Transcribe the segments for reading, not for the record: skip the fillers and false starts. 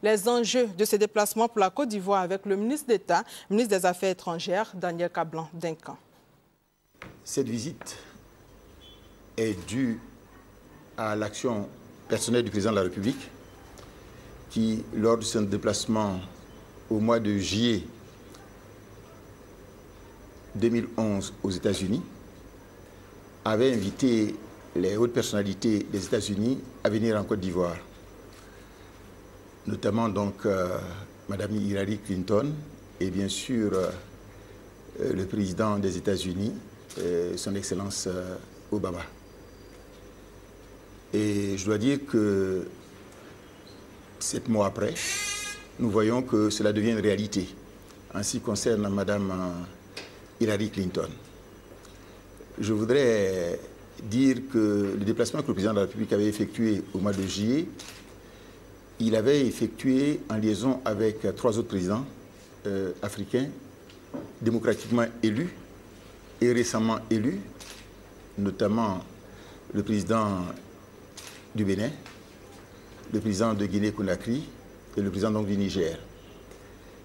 Les enjeux de ces déplacements pour la Côte d'Ivoire avec le ministre d'État, ministre des Affaires étrangères, Daniel Kablan-Duncan. Cette visite est due à l'action personnelle du président de la République qui, lors de son déplacement au mois de juillet 2011 aux États-Unis, avait invité les hautes personnalités des États-Unis à venir en Côte d'Ivoire, notamment donc Madame Hillary Clinton et bien sûr le président des États-Unis, son Excellence Obama. Et je dois dire que 7 mois après, nous voyons que cela devient une réalité en ce qui concerne Madame Hillary Clinton. Je voudrais dire que le déplacement que le président de la République avait effectué au mois de juillet, il avait effectué en liaison avec 3 autres présidents africains démocratiquement élus et récemment élus, notamment le président du Bénin, le président de Guinée-Conakry et le président donc du Niger.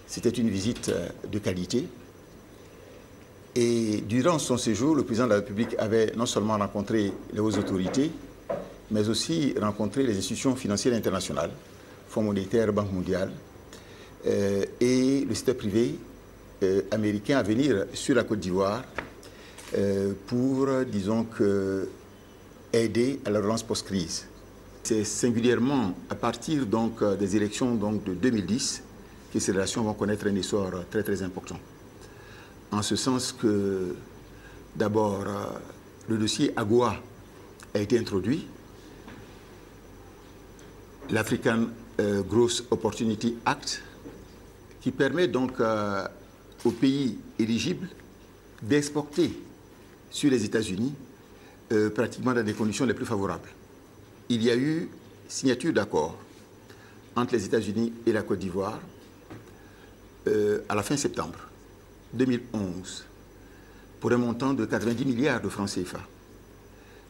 C'était une visite de qualité. Et durant son séjour, le président de la République avait non seulement rencontré les hautes autorités, mais aussi rencontré les institutions financières internationales, Fonds monétaire, Banque mondiale, et le secteur privé américain à venir sur la Côte d'Ivoire pour, disons que, aider à la relance post-crise. C'est singulièrement à partir donc des élections donc, de 2010 que ces relations vont connaître un essor très très important. En ce sens que, d'abord, le dossier AGOA a été introduit, l'African Growth Opportunity Act, qui permet donc aux pays éligibles d'exporter sur les États-Unis pratiquement dans des conditions les plus favorables. Il y a eu signature d'accord entre les États-Unis et la Côte d'Ivoire à la fin septembre 2011 pour un montant de 90 milliards de francs CFA,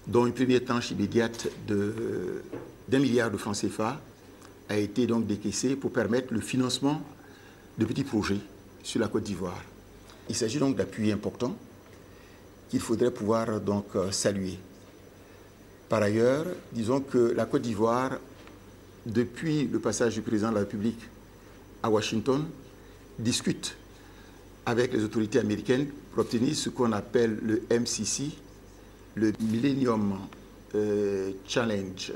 dont une première tranche immédiate d'1 milliard de francs CFA a été donc décaissée pour permettre le financement de petits projets sur la Côte d'Ivoire. Il s'agit donc d'appuis importants qu'il faudrait pouvoir donc saluer. Par ailleurs, disons que la Côte d'Ivoire, depuis le passage du président de la République à Washington, discute avec les autorités américaines pour obtenir ce qu'on appelle le MCC, le Millennium Challenge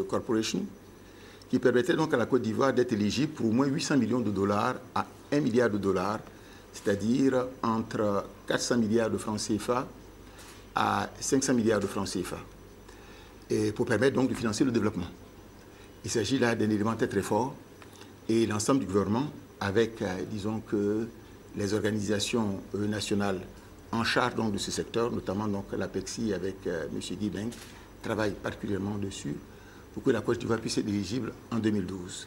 Corporation, qui permettrait donc à la Côte d'Ivoire d'être éligible pour au moins 800 millions de dollars à 1 milliard de dollars, c'est-à-dire entre 400 milliards de francs CFA à 500 milliards de francs CFA, et pour permettre donc de financer le développement. Il s'agit là d'un élément très très fort et l'ensemble du gouvernement, avec, disons que, les organisations nationales en charge donc, de ce secteur, notamment donc, l'APEXI avec M. Guy Benck, travaille particulièrement dessus pour que la Côte d'Ivoire puisse être éligible en 2012.